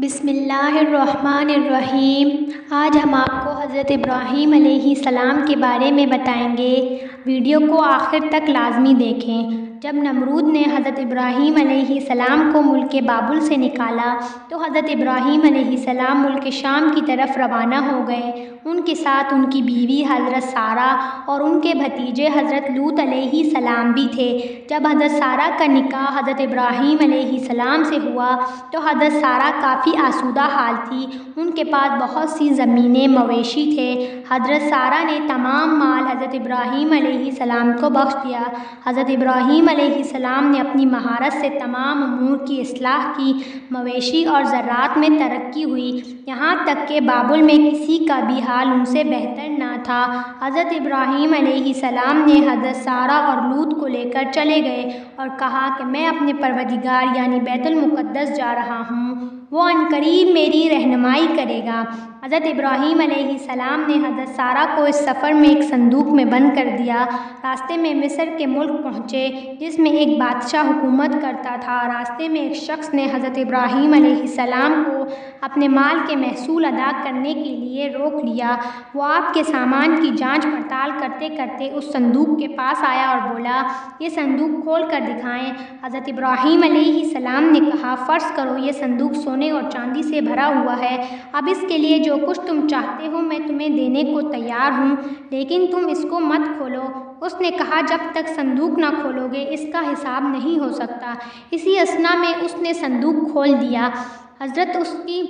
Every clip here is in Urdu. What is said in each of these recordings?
بسم اللہ الرحمن الرحیم۔ آج ہم آپ کو حضرت ابراہیم علیہ السلام کے بارے میں بتائیں گے۔ ویڈیو کو آخر تک لازمی دیکھیں۔ جب نمرود نے حضرت ابراہیم علیہ السلام کو ملک بابل سے نکالا تو حضرت ابراہیم علیہ السلام ملک شام کی طرف روانہ ہو گئے۔ ان کے ساتھ ان کی بیوی حضرت سارہ اور ان کے بھتیجے حضرت لوط علیہ السلام بھی تھے۔ جب حضرت سارہ کا نکاح حضرت ابراہیم علیہ السلام سے ہوا تو حضرت سارہ کافی آسودہ حال تھی۔ ان کے پاس بہت سی زمینیں، مویشی تھے۔ حضرت سارہ نے تمام مال حضرت ابراہیم علیہ السلام کو بخش دیا۔ حضرت ابراہیم علیہ السلام نے اپنی مہارت سے تمام امور کی اصلاح کی۔ مویشی اور زراعت میں ترقی ہوئی، یہاں تک کہ بابل میں کسی کا بھی حال ان سے بہتر نہ تھا۔ حضرت ابراہیم علیہ السلام نے حضرت سارہ اور لوط کو لے کر چلے گئے اور کہا کہ میں اپنے پروردگار یعنی بیت المقدس جا رہا ہوں، وہ عنقریب میری رہنمائی کرے گا۔ حضرت ابراہیم علیہ السلام نے حضرت سارہ کو اس سفر میں ایک صندوق میں بند کر دیا۔ راستے میں مصر کے ملک پہنچے جس میں ایک بادشاہ حکومت کرتا تھا۔ راستے میں ایک شخص نے حضرت ابراہیم علیہ السلام کو اپنے مال کے محصول ادا کرنے کے لیے روک لیا۔ وہ آپ کے سامان کی جانچ پڑتال کرتے کرتے اس صندوق کے پاس آیا اور بولا، یہ صندوق کھول کر دکھائیں۔ حضرت ابراہیم علیہ السلام نے کہا، فرض کرو یہ صندوق سونے اور چاندی سے بھرا ہوا ہے۔ اب اس کے لیے جو کچھ تم چاہتے ہو میں تمہیں دینے کو تیار ہوں، لیکن تم اس کو مت کھولو۔ اس نے کہا، جب تک صندوق نہ کھولو گے اس کا حساب نہیں ہو سکتا۔ اسی اثنا میں اس نے صندوق کھول دیا۔ اس کی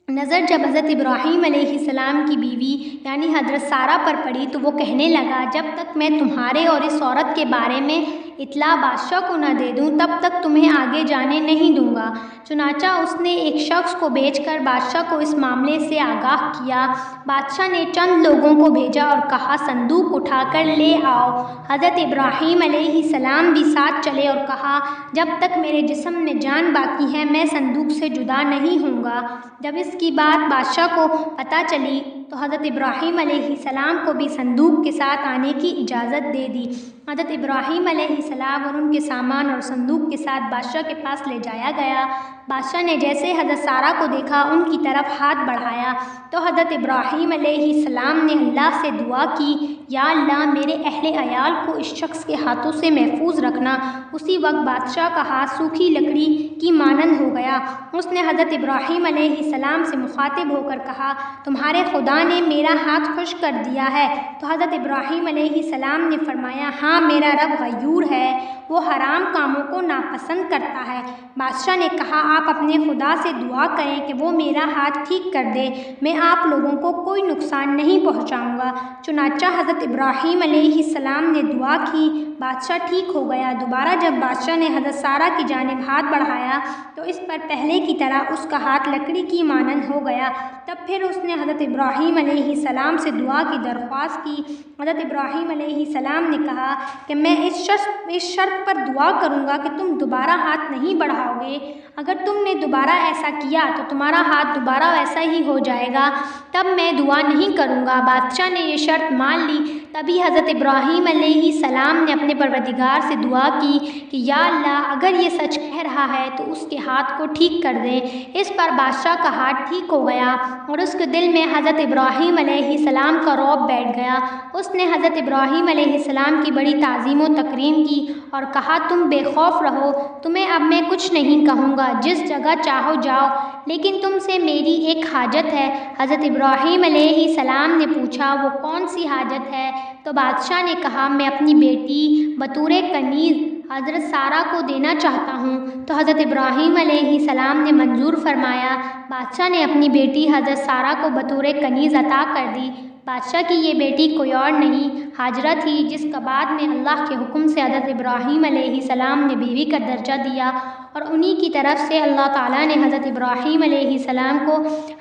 نظر جب حضرت ابراہیم علیہ السلام کی بیوی یعنی حضرت سارہ پر پڑی تو وہ کہنے لگا، جب تک میں تمہارے اور اس عورت کے بارے میں اطلاع بادشاہ کو نہ دے دوں تب تک تمہیں آگے جانے نہیں دوں گا۔ چنانچہ اس نے ایک شخص کو بھیج کر بادشاہ کو اس معاملے سے آگاہ کیا۔ بادشاہ نے چند لوگوں کو بھیجا اور کہا، صندوق اٹھا کر لے آؤ۔ حضرت ابراہیم علیہ السلام بھی ساتھ چلے اور کہا، جب تک میرے جسم میں جان باقی ہے میں صندوق سے جدا نہیں ہوں گا۔ جب اس کی بات بادشاہ کو پتہ چلی تو حضرت ابراہیم علیہ السلام کو بھی صندوق کے ساتھ آنے کی اجازت دے دی۔ حضرت ابراہیم علیہ السلام اور ان کے سامان اور صندوق کے ساتھ بادشاہ کے پاس لے جایا گیا۔ بادشاہ نے جیسے حضرت سارہ کو دیکھا ان کی طرف ہاتھ بڑھایا تو حضرت ابراہیم علیہ السلام نے اللہ سے دعا کی، یا اللہ میرے اہل عیال کو اس شخص کے ہاتھوں سے محفوظ رکھنا۔ اسی وقت بادشاہ کا ہاتھ سوکھی لکڑی کی مانند ہو گیا۔ اس نے حضرت ابراہیم علیہ السلام سے مخاطب ہو کر کہا، تمہارے خدا نے میرا ہاتھ خشک کر دیا ہے؟ تو حضرت ابراہیم علیہ السلام نے فرمایا، ہاں میرا رب غیور ہے، وہ حرام کاموں کو ناپسند کرتا ہے۔ بادشاہ نے کہا، آپ اپنے خدا سے دعا کریں کہ وہ میرا ہاتھ ٹھیک کر دے، میں آپ لوگوں کو کوئی نقصان نہیں پہنچاؤں گا۔ چنانچہ حضرت ابراہیم علیہ السلام نے دعا کی، بادشاہ ٹھیک ہو گیا۔ دوبارہ جب بادشاہ نے حضرت سارہ کی جانب ہاتھ بڑھایا تو اس پر پہلے کی طرح اس کا ہاتھ لکڑی کی مانند ہو گیا۔ تب پھر اس نے حضرت ابراہیم علیہ السلام سے دعا کی درخواست کی۔ حضرت ابراہیم علیہ السلام نے کہا کہ میں اس شرط پر دعا کروں گا کہ تم دوبارہ ہاتھ نہیں بڑھاؤ گے۔ اگر تم نے دوبارہ ایسا کیا تو تمہارا ہاتھ دوبارہ ویسا ہی ہو جائے گا، تب میں دعا نہیں کروں گا۔ بادشاہ نے یہ شرط مان لی۔ تبھی حضرت ابراہیم علیہ السلام نے اپنے پروردگار سے دعا کی کہ یا اللہ اگر یہ سچ کہہ رہا ہے تو اس کے ہاتھ کو ٹھیک کر دے۔ اس پر بادشاہ کا ہاتھ ٹھیک ہو گیا اور اس کے دل میں حضرت ابراہیم علیہ السلام کا رعب بیٹھ گیا۔ اس نے حضرت ابراہیم علیہ السلام کی بڑی تعظیم و تکریم کی اور کہا، تم بے خوف رہو، تمہیں اب میں کچھ نہیں کہوں گا، جس جگہ چاہو جاؤ، لیکن تم سے میری ایک حاجت ہے۔ حضرت ابراہیم علیہ السلام نے پوچھا، وہ کون سی حاجت ہے؟ تو بادشاہ نے کہا، میں اپنی بیٹی بطور کنیز حضرت سارہ کو دینا چاہتا ہوں۔ تو حضرت ابراہیم علیہ السلام نے منظور فرمایا۔ بادشاہ نے اپنی بیٹی حضرت سارہ کو بطور کنیز عطا کر دی۔ بادشاہ کی یہ بیٹی کوئی اور نہیں ہاجرہ تھی، جس کا بعد میں اللہ کے حکم سے حضرت ابراہیم علیہ السلام نے بیوی کا درجہ دیا، اور انہی کی طرف سے اللہ تعالیٰ نے حضرت ابراہیم علیہ السلام کو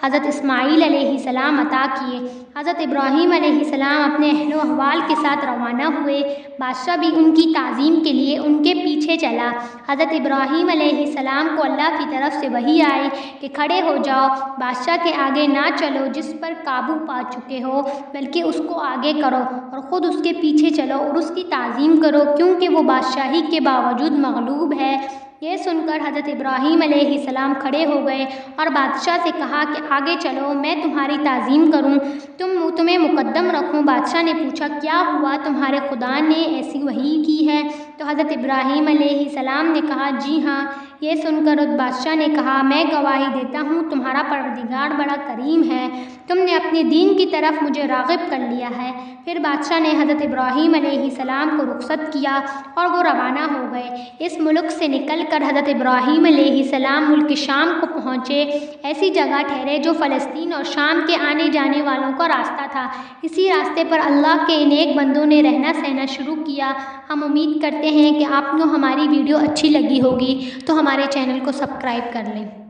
حضرت اسماعیل علیہ السلام عطا کیے۔ حضرت ابراہیم علیہ السلام اپنے اہل و احوال کے ساتھ روانہ ہوئے۔ بادشاہ بھی ان کی تعظیم کے لیے ان کے پیچھے چلا۔ حضرت ابراہیم علیہ السلام کو اللہ کی طرف سے وحی آئی کہ کھڑے ہو جاؤ، بادشاہ کے آگے نہ چلو جس پر قابو پا چکے ہو، بلکہ اس کو آگے کرو اور خود اس کے پیچھے چلو اور اس کی تعظیم کرو، کیونکہ وہ بادشاہی کے باوجود مغلوب ہے یہ سن کر حضرت ابراہیم علیہ السلام کھڑے ہو گئے اور بادشاہ سے کہا کہ آگے چلو، میں تمہاری تعظیم کروں، تمہیں مقدم رکھوں۔ بادشاہ نے پوچھا کیا ہوا، تمہارے خدا نے ایسی وحی کی ہے؟ تو حضرت ابراہیم علیہ السلام نے کہا جی ہاں۔ یہ سن کر بادشاہ نے کہا میں گواہی دیتا ہوں تمہارا پروردگار بڑا کریم ہے، تم نے اپنے دین کی طرف مجھے راغب کر لیا ہے۔ پھر بادشاہ نے حضرت ابراہیم علیہ السلام کو رخصت کیا اور وہ روانہ ہو گئے۔ اس ملک سے نکل کر حضرت ابراہیم علیہ السلام ملک شام کو پہنچے، ایسی جگہ ٹھہرے جو فلسطین اور شام کے آنے جانے والوں کا راستہ تھا۔ اسی راستے پر اللہ کے نیک بندوں نے رہنا سہنا شروع کیا۔ ہم امید کرتے ہیں کہ آپ کو ہماری ویڈیو اچھی لگی ہوگی، تو ہمارے چینل کو سبسکرائب کر لیں۔